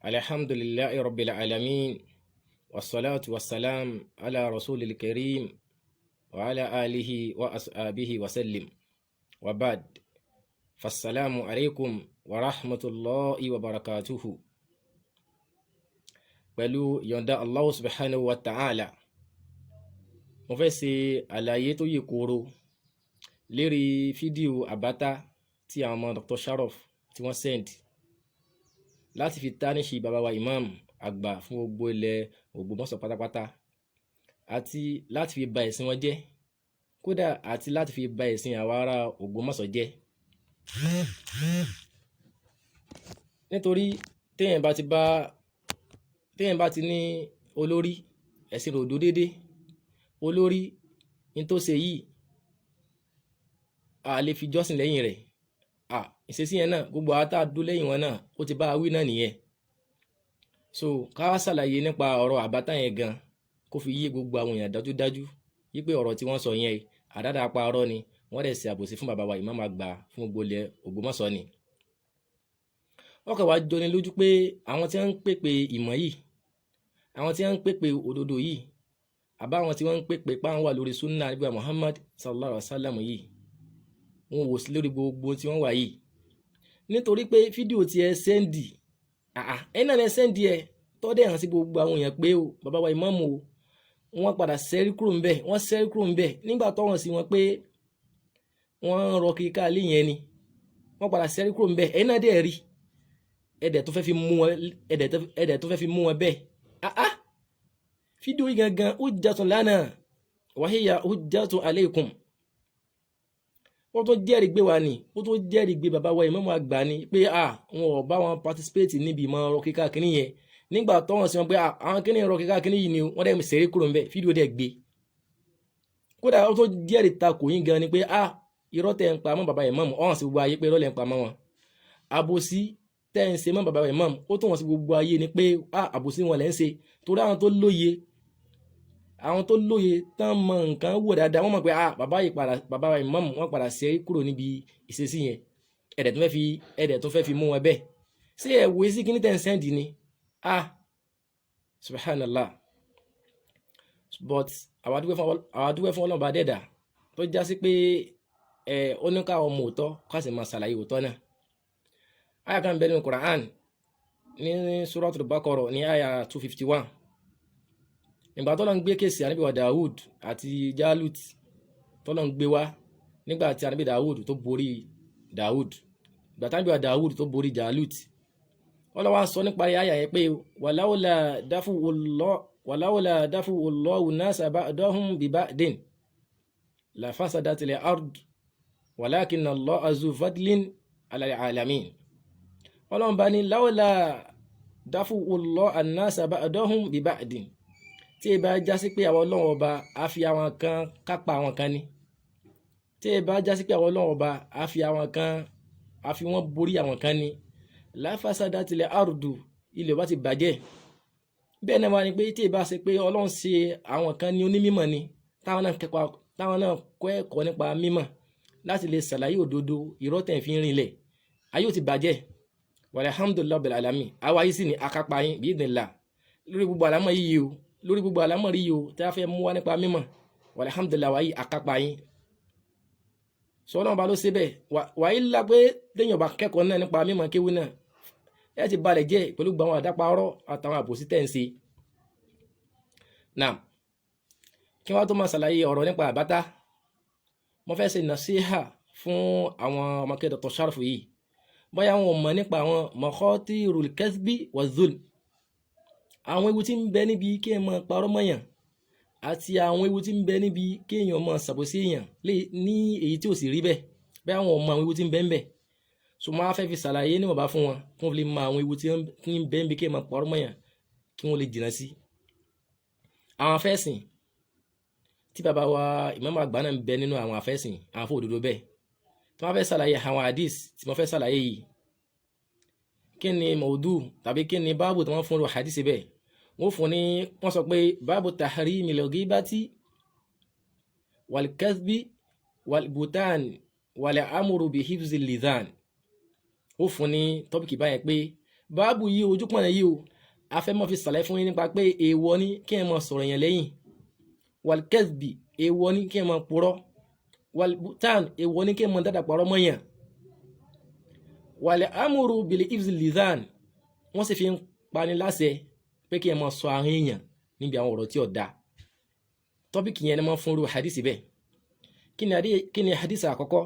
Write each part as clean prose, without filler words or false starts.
Alhamdulillahi rabbil alamin. Wassalatu wassalam ala rasulil karim wa ala alihi wa ashabihi wa sallim. Wa ba'd. Fassalamu alaikum wa rahmatullahi wa barakatuhu. Pẹ̀lú yọ̀ǹda Allah subhanahu wa ta'ala. Mo fẹ́ ṣe àlàyé tó yè kooro lérí fídíò àbátá tí àwọn ọmọ Dr. Sharaf tí wọ́n send láti fi tánìṣì bàbá wa imam àgbà fún gbogbo ilẹ̀ Ògbómọ̀ṣọ́ pátápátá àti láti fi ba ẹ̀sìn wọn jẹ́, kódà àti láti fi ba ẹ̀sìn àwọn ará Ògbómọ̀ṣọ́ jẹ́. Nítorí téèyàn bá ti ní olórí ẹ̀sìn rẹ̀ ò dúró déédéé, olórí ní tó ṣe yìí a lè fi jọ́sìn lẹ́yìn rẹ̀, ìṣesí yẹn náà gbogbo àwọn tá a dúró lẹ́yìn wọn náà ó ti bá a wí náà nìyẹn. So ká wá ṣàlàyé nípa ọ̀rọ̀ àbátá yẹn gan kó fi yé gbogbo àwọn èèyàn dájúdájú wípé ọ̀rọ̀ tí wọ́n sọ yẹn àdáda apá ọ̀rọ̀ ni wọ́n dẹ̀ ṣe àbòsí fún bàbá wa ìmáàmù àgbà fún gbogbo ilẹ̀ Ògbómọ̀ṣọ́ ni. Wọ́n kàn wá jọni lójú pé àwọn tí wọ́n ń pèpè ìmọ̀ yìí, àwọn tí wọ́n ń pèpè òdodo yìí, àbá àwọn tí wọ́n ń pèpè páwọn wà lórí sunna Ànábì Muhammad sallallahu alaihi wasallam yìí, wọn wò sí lórí gbogbo tí wọ́n wà yìí. Nítorí pé fídíò tí ẹ sẹ́ndì ẹ̀yin náà lẹ sẹ́ndì ẹ tọ́dẹ̀ hàn sí gbogbo àwọn èèyàn pé o bàbá wa ìmáàmù o wọ́n padà sẹ́rí kúrò ńbẹ̀ nígbà tó hàn sí wọn pé wọ́n ń rọ kiri káàlì yẹn ni wọ́n padà sẹ́rí kúrò ńbẹ̀. Ẹ̀yin náà dẹ̀ rí ẹ̀dẹ̀ tó fẹ́ fi mú wọn bẹ́ẹ̀. Fídíò yìí gangan hujjatun lana wa hiya hujjatun alaykum. Wọ́n tó jẹ́rìí gbé wa ni, wọ́n tó jẹ́rìí gbé bàbá wa ìmáàmù àgbà ni pé wọn ò bá wọn participate níbi ìmọ̀ ọ̀rọ̀ kíkà kínní yẹn nígbà tó hàn sí wọn pé àwọn kínní ọ̀rọ̀ kíkà kínní yìí ni wọ́n dẹ̀ sẹ́rí kúrò ńbẹ̀, fídíò dẹ̀ gbé. Kódà wọ́n tó jẹ́rìí takò yín gan ni pé irọ́ tẹ̀ ń pa mọ́ bàbá ìmáàmù, ọ̀hún sí gbogbo ayé pé irọ́ lẹ̀ ń pa mọ́ wọn. Àbòsí tẹ́ ń ṣe mọ́ bàbá ìmáàmù ó tó hàn sí gbogbo ayé ni pé àbòsí wọn lẹ́ ń ṣe, torí àwọn tó lóye tán mọ nǹkan wò dáadáa wọ́n mọ̀ pé bàbá ìmáàmù wọ́n padà sẹ́rí kúrò níbi ìṣesí yẹn, ẹ̀dẹ̀ tó fẹ́ fi mú wọn bẹ́ẹ̀. Ṣé ẹ̀ wòye sí kíní tẹ̀ ń sẹ́ndì ni? Subhanallah. But àwọn adúgbò fún Ọlọ́run bá dẹ́dà tó já sí pé ó ní káwọn ọmọ òótọ́ ká sì máa ṣàlàyé òótọ́ náà. Àyá kan bẹ nínú Quran ní Suratul Baqarah ní àyá 251. Nígbà tó lọ́n gbé kéèsì Ànábì wa Dawud àti Jalut tó lọ́n gbé wá nígbà tí Ànábì Dawud tó borí Dawud, ìgbà tí Ànábì wa Dawud tó borí Jalut, wọ́n lọ́wọ́ sọ nípa àyá yẹn pé wàláwùlà dáfù Allahu nasa ba'dahum bi ba'din la fasadatil ard walakinna Allaha zu fadlin ala alamin. Ọlọ́run bá ní láwùlà dáfù Allahu nasa ba'dahum bi ba'din, tí ẹ bá já sí pé àwọn Ọlọ́run ọba á fi àwọn kan kápá àwọn kan ni, tí ẹ bá já sí pé àwọn Ọlọ́run ọba á fi àwọn kan á fi wọ́n borí àwọn kan ni, la fasadatil ardu, ilẹ̀ bá ti bàjẹ́. Bẹ́ẹ̀ náà wá ní pé tí ẹ bá ṣe pé Ọlọ́run ṣe àwọn kan ní onímímọ̀ ni táwọn náà kọ́ ẹ̀kọ́ nípa mímọ̀ láti lè ṣàlàyé òdodo irọ́ tẹ̀ fi ń rinlẹ̀, ayé ò ti bàjẹ́. Walhamdulillahi rabbil alamin. Àwa yìí sì ní akápá yín bí idhnillah lórí gbogbo àlámọ̀ yìí o, lórí gbogbo àlámọ̀ rí yìí o tí a fẹ́ mú wá nípa mímọ̀, walhamdulillahi àwa yìí akápá yín. Sọ Ọlọ́run bá ló ṣe bẹ́ẹ̀. Wàyí ńlá pé téèyàn bá kẹ́kọ̀ọ́ náà nípa mímọ̀ kéwú náà ẹ ti balẹ̀ jẹ́ pẹ̀lú gbogbo àwọn àdáparọ́ àtàwọn àbòsí tẹ̀ ń ṣe. Náà kí wọ́n tó máa ṣàlàyé ọ̀rọ̀ nípa àbátá, mo fẹ́ ṣe nàṣíhà fún àwọn ọmọkẹ́ Dr. Sharaf yìí bóyá wọn mọ̀ nípa àwọn makhatirul kadhbi wa zulm, àwọn ewu tí ń bẹ níbi kí ẹ máa parọ́ mọ́yàn àti àwọn ewu tí ń bẹ níbi kí èèyàn máa ṣàbòsí èèyàn ní èyí tí ò sì rí bẹ́ẹ̀, bóyá wọn mọ̀ àwọn ewu tí ń bẹ ń bẹ. So máa fẹ́ fi ṣàlàyé níwọ̀n bá fún wọn kí wọ́n lè mọ àwọn ewu tí ń bẹ níbi kí ẹ máa parọ́ mọ́yàn kí wọ́n lè jìnnà sí. Àwọn afẹ́sìn tí bàbá wa ìmáàmù àgbà náà ń bẹ nínú àwọn afẹ́sìn àwọn fún òdodo bẹ́ẹ̀ tí wọ́n fẹ́ ṣàlàyé àwọn hadith tí wọ́n fẹ́ ṣàlàyé yìí, kí ni maudu tàbí kí ni báàbù tí wọ́n fún ru hadith bẹ́ẹ̀, wọ́n sọ pé báàbù tahrimil ghibati wal kadhbi wal butan wal amru bi hifzil lidhan. Ó fún ní tọ́pìkì báyẹn pé báàbù yìí ojúpọ̀nà yìí o a fẹ́ mọ́ fi sàlàyé fún yín nípa pé èèwọ̀ ni kí ẹ mọ sọ̀rọ̀ yẹn lẹ́yìn, wal-kadhbi èèwọ̀ ni kí ẹ mọ purọ́, wal-buhtan èèwọ̀ ni kí ẹ mọ dáadáa parọ́ mọ́ yàn, wal-amru bil-hifzi al-lisan wọ́n sì fi ń pani láṣẹ pé kí ẹ mọ sọ àwọn èèyàn níbi àwọn ọ̀rọ̀ tí ó dáa. tọ́pìkì yẹn ni wọ́n fún ru hadisi bẹ́ẹ̀. kí ni hadisi àkọ́kọ́?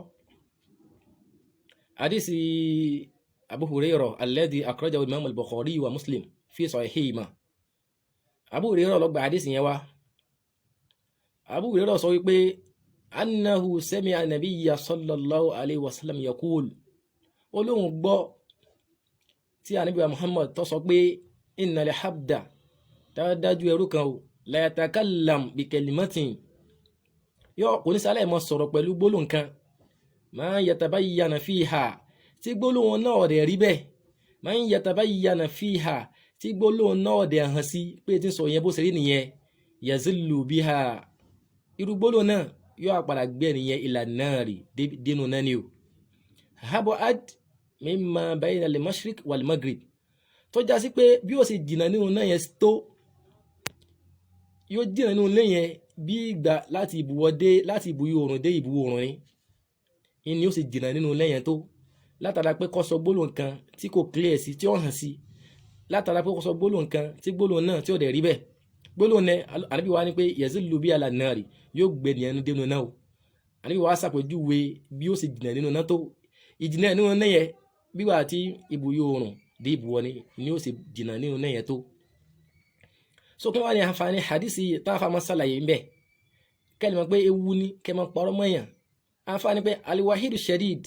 hadisi Abu Hurairah alladhi akhrajahu Imam al-Bukhari wa Muslim fi sahihihima. Abu Hurairah ló gbà hadisi yẹn wá. Abu Hurairah sọ wípé annahu sami'a nabiyya sallallahu alayhi wa sallam yaqul, olóhùn gbọ́ tí Ànábì Muhammad tó sọ pé innal habda dájú ẹrú kan o la yatakallam bi kalimatin yóò kò ní sálẹ̀ mọ́ sọ̀rọ̀ pẹ̀lú gbólóhùn kan ma yatabayyana fiha tí gbólóhùn náà dẹ̀ rí bẹ́ẹ̀, ma yatabayyana fiha tí gbólóhùn náà dẹ̀ hàn sí pé tí ń sọ yẹn bó ṣe rí nìyẹn, yazillu biha irú gbólóhùn náà yóò padà gbé nìyẹn ila nari dínú náà ni o. habu'ad mimma bayna al-mashriq wal-maghrib tó já sí pé bí ó sì jìnnà nínú náà yẹn tó yóò jìnnà nínú náà yẹn bí ìgbà láti ìbúyọ oòrùn dé ìbúwọ̀ oòrùn ni ó sì jìnnà nínú náà yẹn tó, látara pé kó sọ gbólóhùn kan tí kò clear sí tí ó hàn sí, látara pé kó sọ gbólóhùn kan tí gbólóhùn náà tí ó dẹ̀ rí bẹ́ẹ̀. gbólóhùn náà Ànábì wa ní pé yazillu biha ala nari yóò gbé nìyẹn nínú náà o. Ànábì wa ṣàpèjúwe bí ó sì jìnnà nínú náà tó, ìjìnnà nínú náà yẹn bí wà tí ìbúyọ oòrùn dé ìbúwọ̀ ni ó sì jìnnà nínú náà yẹn tó. so kí wọ́n ní àǹfààní hadisi táwọn afáàmọ́ sàlàyé ń bẹ̀ kẹ́lì mọ̀ pé ewu ni kẹ́ mọ́ parọ́ mọ́yàn. àǹfààní pé aliwahidu shadid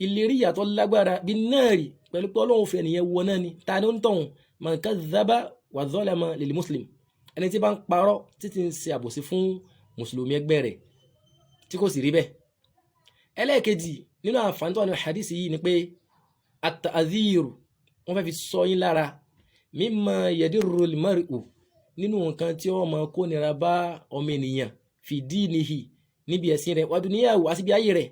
ìlérí yàtọ̀ lágbára bí náàrí pẹ̀lú pé Ọlọ́run fẹ́ nìyẹn wọ náà ni ta ni ó ń tọ̀hún man kadhaba wa zalama lil muslim, ẹni tí bá ń parọ́ títí ń ṣe àbòsí fún mùsùlùmí ẹgbẹ́ rẹ̀ tí kò sì rí bẹ́ẹ̀. ẹlẹ́ẹ̀kejì nínú àǹfààní tó wà ní hadisi yìí ni pé at-ta'dhiru wọ́n fẹ́ fi sọ yín lára mimma yadirru al-mar'u nínú nǹkan tí ó máa kó nira bá ọmọ ènìyàn fi dinihi níbi ẹ̀sìn rẹ̀ wa dunyahu àti bí ayé rẹ̀.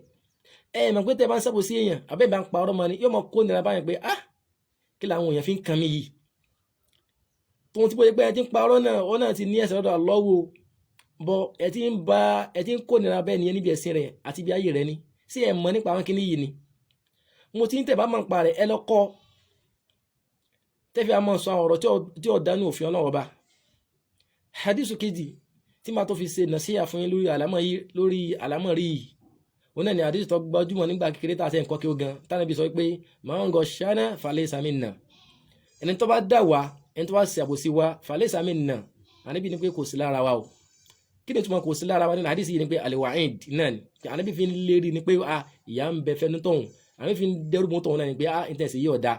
Mọ̀ pé tẹ́ bá ń sábò sí èèyàn àbẹ́ bá ń parọ́ mọ́ ni yóò máa kó nira báyìí pé kí làwọn èèyàn fi ń kan mí yìí tó ti bóyá pé ẹ ti ń parọ́ náà ọ náà ti ní ẹ̀ṣẹ̀ lọ́dọ̀ Allah bọ́ ẹ ti ń kó nira bẹ́ẹ̀ nìyẹn níbi ẹ̀sìn rẹ̀ àti bí ayé rẹ̀ ni sí ẹ mọ̀ nípa àwọn kinní yìí ni mo ti ń tẹ̀ bá máa ń pa rẹ̀ ẹ lọ́kọ́ tẹ́fì àmọ́ sọ àwọn ọ̀rọ̀ tí ó dánú òfin Ọlọ́run bá. hadithu kejì tí máa tó fi ṣe nàṣíyà fún yín lórí àlámọ̀rí yìí òun náà ni hadithu tó gbajúmọ̀ nígbà kékeré tá a ṣe nǹkan kí ó gan tánàbí sọ pé man ghashana falaysa minna, ẹni tó bá dà wá ẹni tó bá ṣe àbòsí wa falaysa minna ànábì ní pé kò sí lára wa o. kí ni túmọ̀ kò sí lára wa nínú hadithu yìí ni pé al-wa'id náà ni ànábì fi ń lérí ni pé ìyà ń bẹ fẹ́nu tọ̀hún ànábì fi ń dẹ́rù mú tọ̀hún náà ni pé ìtẹ̀sí yìí ọ̀dà